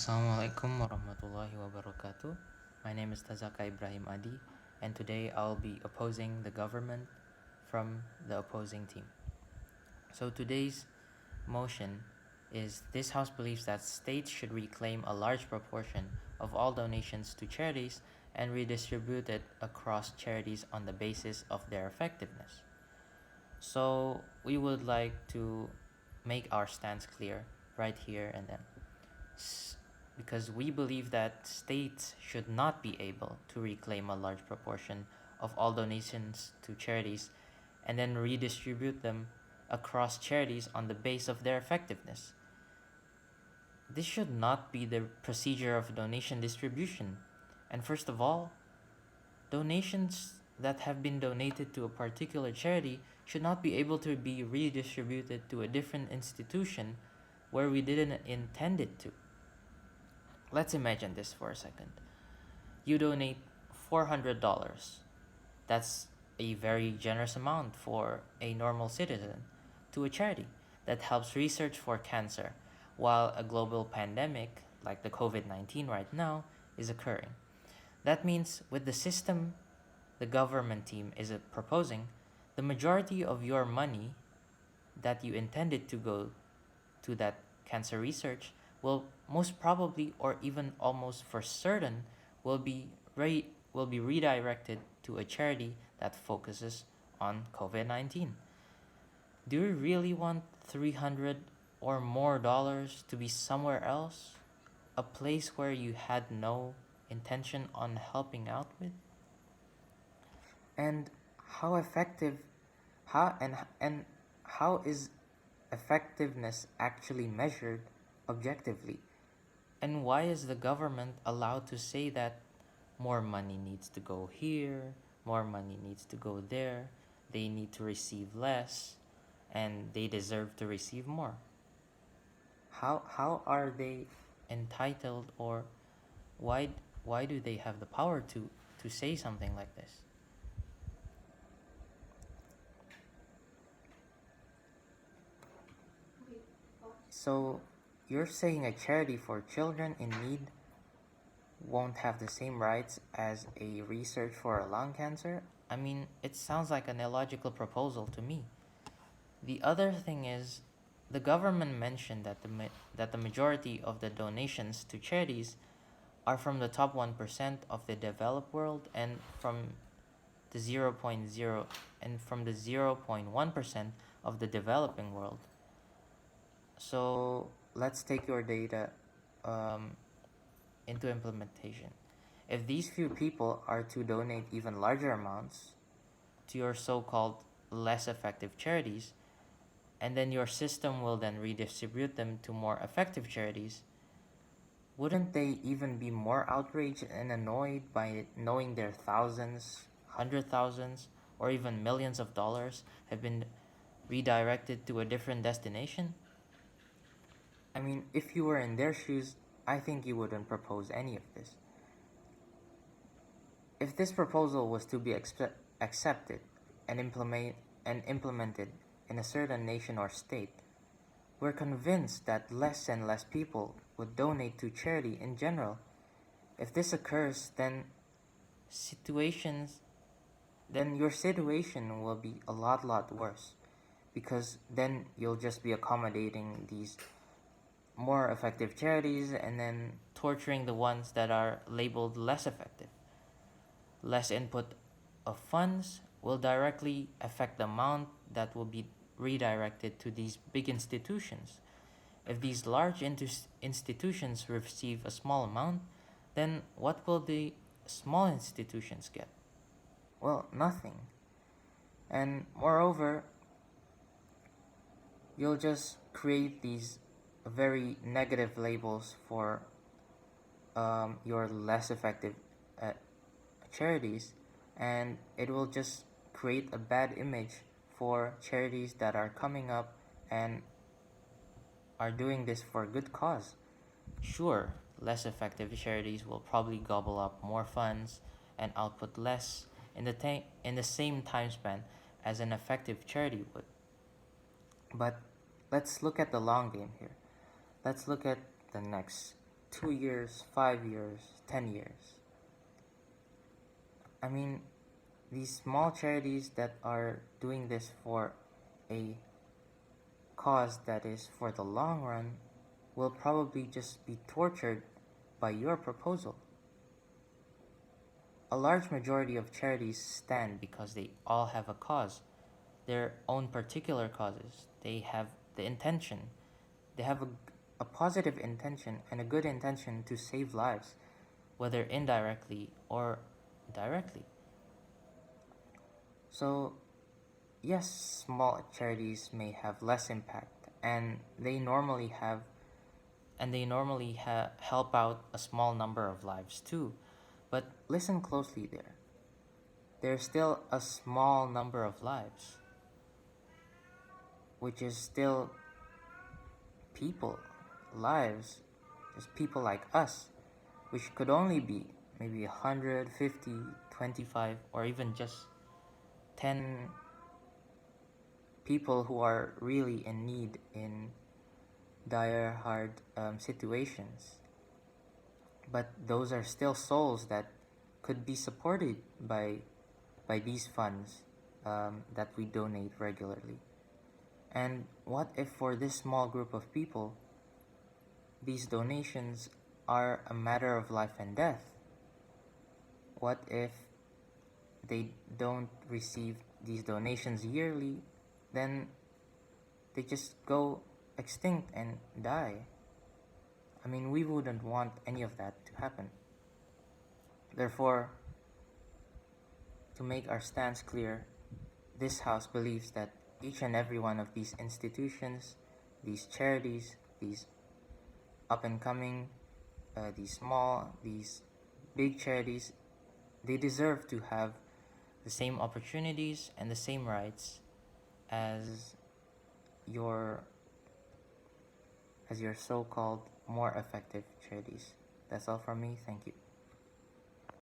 Assalamualaikum warahmatullahi wabarakatuh. My name is Tazakka Adie, and today I'll be opposing the government from the opposing team. So today's motion is this House believes that states should reclaim a large proportion of all donations to charities and redistribute it across charities on the basis of their effectiveness. So we would like to make our stance clear right here and then. Because we believe that states should not be able to reclaim a large proportion of all donations to charities and then redistribute them across charities on the base of their effectiveness. This should not be the procedure of donation distribution. And first of all, donations that have been donated to a particular charity should not be able to be redistributed to a different institution where we didn't intend it to. Let's imagine this for a second. You donate $400. That's a very generous amount for a normal citizen to a charity that helps research for cancer while a global pandemic like the COVID-19 right now is occurring. That means with the system the government team is proposing, the majority of your money that you intended to go to that cancer research will most probably or even almost for certain will be redirected to a charity that focuses on COVID-19. Do you really want 300 or more dollars to be somewhere else? A place where you had no intention on helping out with? And how effective and how is effectiveness actually measured objectively? And why is the government allowed to say that more money needs to go here, more money needs to go there, they need to receive less, and they deserve to receive more? How are they entitled, or why do they have the power to say something like this? So you're saying a charity for children in need won't have the same rights as a research for a lung cancer? I mean, it sounds like an illogical proposal to me. The other thing is, the government mentioned that the majority of the donations to charities are from the top 1% of the developed world and from the 0.0 and from the 0.1% of the developing world. So let's take your data into implementation. If these few people are to donate even larger amounts to your so-called less effective charities, and then your system will then redistribute them to more effective charities, wouldn't they even be more outraged and annoyed by knowing their thousands, hundred thousands, or even millions of dollars have been redirected to a different destination? I mean, if you were in their shoes, I think you wouldn't propose any of this. If this proposal was to be accepted and implemented in a certain nation or state, we're convinced that less and less people would donate to charity in general. If this occurs, then your situation will be a lot worse, because then you'll just be accommodating these more effective charities and then torturing the ones that are labeled less effective. Less input of funds will directly affect the amount that will be redirected to these big institutions. If these large institutions receive a small amount, then what will the small institutions get? Well, nothing. And moreover, you'll just create these very negative labels for your less effective charities, and it will just create a bad image for charities that are coming up and are doing this for a good cause. Sure, less effective charities will probably gobble up more funds and output less in the same time span as an effective charity would. But let's look at the long game here. Let's look at the next 2 years, 5 years, 10 years. I mean, these small charities that are doing this for a cause that is for the long run will probably just be tortured by your proposal. A large majority of charities stand because they all have a cause, their own particular causes. They have the intention, they have a positive intention and a good intention to save lives, whether indirectly or directly. So, yes, small charities may have less impact, and they normally help out a small number of lives too. But listen closely there. There's still a small number of lives, which is still people, lives, just people like us, which could only be maybe 150, 25, or even just 10 people who are really in need in dire, hard situations. But those are still souls that could be supported by these funds that we donate regularly. And what if for this small group of people, these donations are a matter of life and death? What if they don't receive these donations yearly, then they just go extinct and die? I mean, we wouldn't want any of that to happen. Therefore, to make our stance clear, this House believes that each and every one of these institutions, these charities, these up-and-coming, these small, these big charities, they deserve to have the same opportunities and the same rights as your so-called more effective charities. That's all from me. Thank you.